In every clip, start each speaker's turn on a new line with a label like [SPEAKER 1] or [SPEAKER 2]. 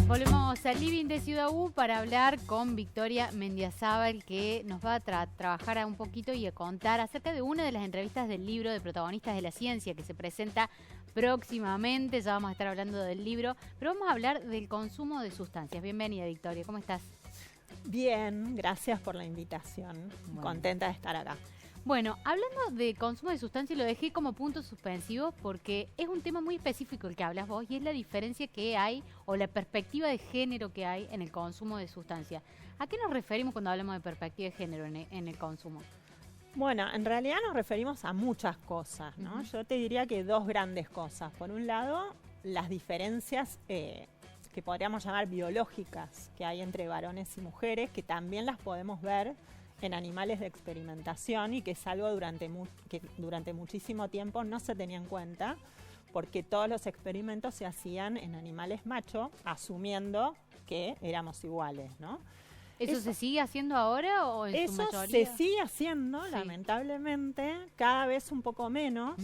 [SPEAKER 1] Volvemos al living de Ciudad U para hablar con Victoria Mendiazábal, que nos va a trabajar un poquito y a contar acerca de una de las entrevistas del libro de Protagonistas de la Ciencia que se presenta próximamente. Ya vamos a estar hablando del libro, pero vamos a hablar del consumo de sustancias. Bienvenida, Victoria, ¿cómo estás?
[SPEAKER 2] Bien, gracias por la invitación.
[SPEAKER 1] Bueno.
[SPEAKER 2] Contenta de estar acá.
[SPEAKER 1] Bueno, hablando de consumo de sustancias, lo dejé como punto suspensivo porque es un tema muy específico el que hablas vos y es la diferencia que hay o la perspectiva de género que hay en el consumo de sustancias. ¿A qué nos referimos cuando hablamos de perspectiva de género en el consumo?
[SPEAKER 2] Bueno, en realidad nos referimos a muchas cosas, ¿no? Yo te diría que dos grandes cosas. Por un lado, las diferencias que podríamos llamar biológicas que hay entre varones y mujeres, que también las podemos ver en animales de experimentación y que es algo que durante muchísimo tiempo no se tenía en cuenta porque todos los experimentos se hacían en animales macho, asumiendo que éramos iguales, ¿no?
[SPEAKER 1] ¿Eso se sigue haciendo ahora o en su mayoría?
[SPEAKER 2] Eso se sigue haciendo, sí, lamentablemente, cada vez un poco menos,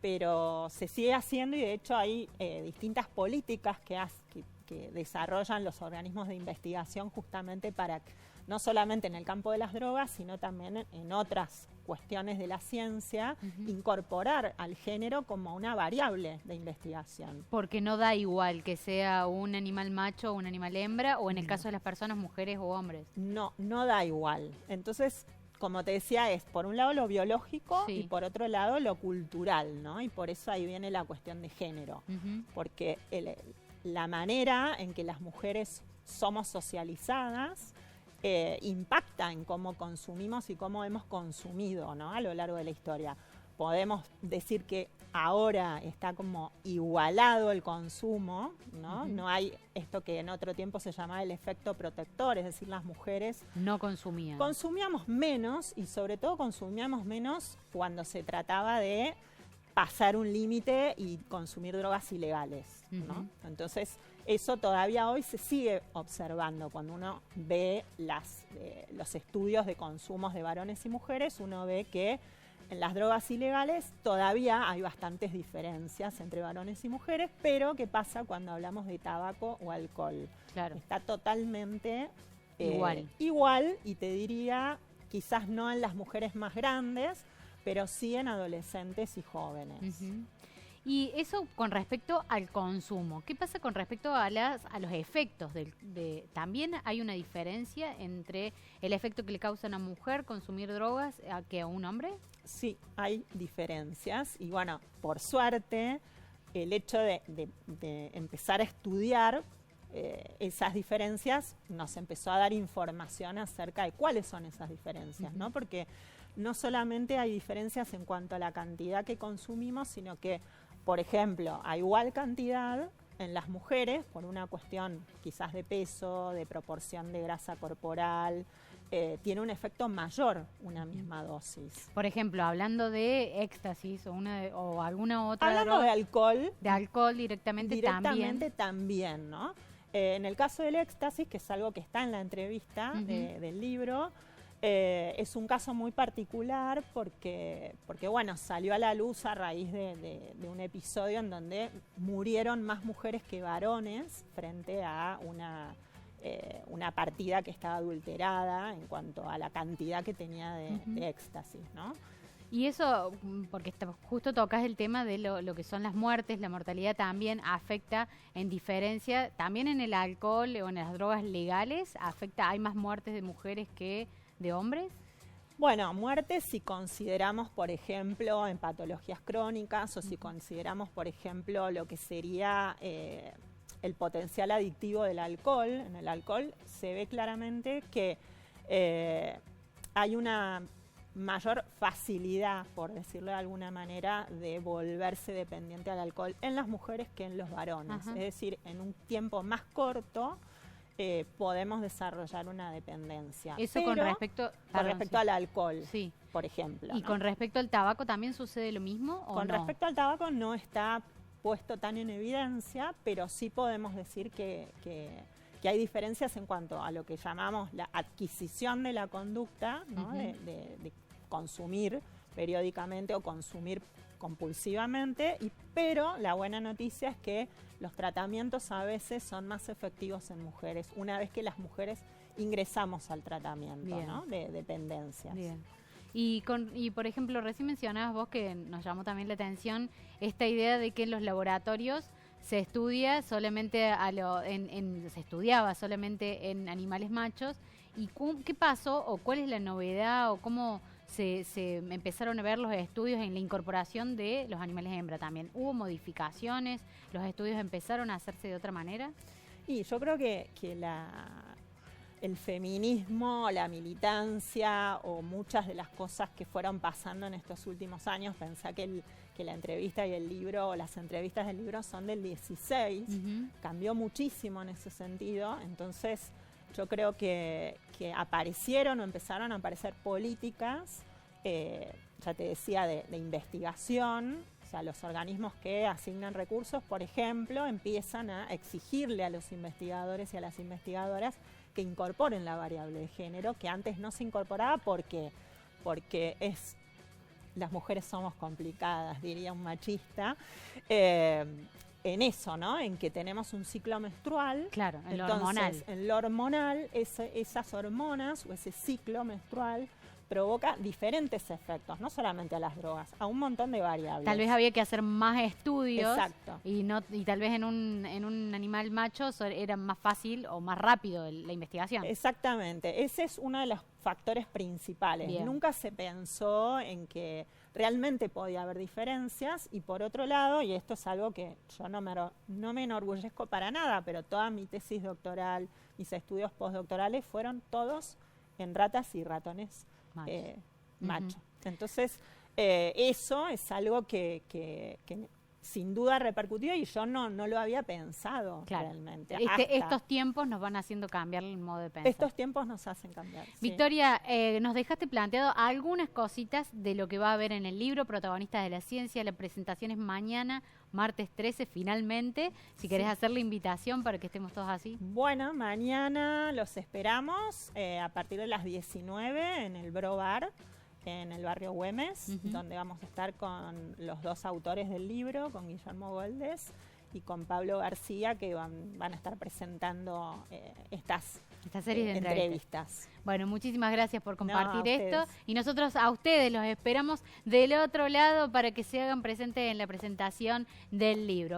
[SPEAKER 2] pero se sigue haciendo y de hecho hay distintas políticas que desarrollan los organismos de investigación justamente para, no solamente en el campo de las drogas, sino también en otras cuestiones de la ciencia, incorporar al género como una variable de investigación.
[SPEAKER 1] Porque no da igual que sea un animal macho o un animal hembra, o en el caso de las personas, mujeres o hombres.
[SPEAKER 2] No da igual. Entonces, como te decía, es por un lado lo biológico y por otro lado lo cultural, ¿no? Y por eso ahí viene la cuestión de género. Porque la manera en que las mujeres somos socializadas impacta en cómo consumimos y cómo hemos consumido, ¿no? A lo largo de la historia. Podemos decir que ahora está como igualado el consumo, ¿no? No hay esto que en otro tiempo se llamaba el efecto protector, es decir, las mujeres
[SPEAKER 1] no consumían.
[SPEAKER 2] Consumíamos menos y sobre todo consumíamos menos cuando se trataba de pasar un límite y consumir drogas ilegales, ¿no? Entonces, eso todavía hoy se sigue observando. Cuando uno ve los estudios de consumos de varones y mujeres, uno ve que en las drogas ilegales todavía hay bastantes diferencias entre varones y mujeres, pero ¿qué pasa cuando hablamos de tabaco o alcohol?
[SPEAKER 1] Claro.
[SPEAKER 2] Está totalmente
[SPEAKER 1] igual,
[SPEAKER 2] y te diría, quizás no en las mujeres más grandes, pero sí en adolescentes y jóvenes.
[SPEAKER 1] Y eso con respecto al consumo. ¿Qué pasa con respecto a los efectos? ¿También hay una diferencia entre el efecto que le causa a una mujer consumir drogas que a un hombre?
[SPEAKER 2] Sí, hay diferencias. Y bueno, por suerte, el hecho de empezar a estudiar esas diferencias nos empezó a dar información acerca de cuáles son esas diferencias, ¿no? Porque no solamente hay diferencias en cuanto a la cantidad que consumimos, sino que, por ejemplo, a igual cantidad en las mujeres, por una cuestión quizás de peso, de proporción de grasa corporal, tiene un efecto mayor una misma dosis.
[SPEAKER 1] Por ejemplo, hablando de éxtasis o alguna otra
[SPEAKER 2] Hablando
[SPEAKER 1] droga,
[SPEAKER 2] de alcohol.
[SPEAKER 1] De alcohol directamente
[SPEAKER 2] también, ¿no? En el caso del éxtasis, que es algo que está en la entrevista del libro, es un caso muy particular porque bueno, salió a la luz a raíz de un episodio en donde murieron más mujeres que varones frente a una partida que estaba adulterada en cuanto a la cantidad que tenía de éxtasis, ¿no?
[SPEAKER 1] Y eso, porque justo tocas el tema de lo que son las muertes, la mortalidad también afecta en diferencia, también en el alcohol o en las drogas legales, hay más muertes de mujeres que de hombres.
[SPEAKER 2] Bueno, muertes si consideramos, por ejemplo, en patologías crónicas o si consideramos, por ejemplo, lo que sería el potencial adictivo del alcohol. En el alcohol se ve claramente que hay una mayor facilidad, por decirlo de alguna manera, de volverse dependiente al alcohol en las mujeres que en los varones. Es decir, en un tiempo más corto podemos desarrollar una dependencia.
[SPEAKER 1] Eso con respecto
[SPEAKER 2] al alcohol, por ejemplo.
[SPEAKER 1] ¿Y con respecto al tabaco también sucede lo mismo?
[SPEAKER 2] Con respecto al tabaco no está puesto tan en evidencia, pero sí podemos decir que hay diferencias en cuanto a lo que llamamos la adquisición de la conducta, ¿no? De consumir periódicamente o consumir compulsivamente, pero la buena noticia es que los tratamientos a veces son más efectivos en mujeres, una vez que las mujeres ingresamos al tratamiento, ¿no? De dependencias.
[SPEAKER 1] Bien. Y por ejemplo, recién mencionabas vos, que nos llamó también la atención, esta idea de que en los laboratorios se estudia solamente se estudiaba solamente en animales machos. ¿Y qué pasó o cuál es la novedad o cómo se empezaron a ver los estudios en la incorporación de los animales hembra también? ¿Hubo modificaciones? ¿Los estudios empezaron a hacerse de otra manera?
[SPEAKER 2] Y yo creo que el feminismo, la militancia o muchas de las cosas que fueron pasando en estos últimos años, pensá que la entrevista y el libro, o las entrevistas del libro son del 16, cambió muchísimo en ese sentido, entonces yo creo que aparecieron o empezaron a aparecer políticas, ya te decía, de investigación. O sea, los organismos que asignan recursos, por ejemplo, empiezan a exigirle a los investigadores y a las investigadoras que incorporen la variable de género, que antes no se incorporaba porque las mujeres somos complicadas, diría un machista, en eso, ¿no? En que tenemos un ciclo menstrual.
[SPEAKER 1] Claro, en
[SPEAKER 2] entonces,
[SPEAKER 1] lo hormonal.
[SPEAKER 2] En lo hormonal, esas hormonas o ese ciclo menstrual provoca diferentes efectos, no solamente a las drogas, a un montón de variables.
[SPEAKER 1] Tal vez había que hacer más estudios.
[SPEAKER 2] Exacto.
[SPEAKER 1] Y tal vez en un animal macho era más fácil o más rápido la investigación.
[SPEAKER 2] Exactamente, ese es uno de los factores principales.
[SPEAKER 1] Bien.
[SPEAKER 2] Nunca se pensó en que realmente podía haber diferencias, y por otro lado, y esto es algo que yo no me enorgullezco para nada, pero toda mi tesis doctoral, mis estudios postdoctorales fueron todos en ratas y ratones macho. Entonces, eso es algo que sin duda repercutió, y yo no lo había pensado realmente.
[SPEAKER 1] Estos tiempos nos van haciendo cambiar el modo de pensar.
[SPEAKER 2] Estos tiempos nos hacen cambiar.
[SPEAKER 1] Victoria, nos dejaste planteado algunas cositas de lo que va a haber en el libro Protagonistas de la Ciencia. La presentación es mañana, martes 13, finalmente. Si querés hacer la invitación para que estemos todos así.
[SPEAKER 2] Bueno, mañana los esperamos a partir de las 19 en el Bro Bar, en el barrio Güemes, donde vamos a estar con los dos autores del libro, con Guillermo Goldes y con Pablo García, que van a estar presentando esta serie de entrevistas.
[SPEAKER 1] Bueno, muchísimas gracias por compartir esto, y nosotros a ustedes los esperamos del otro lado para que se hagan presentes en la presentación del libro.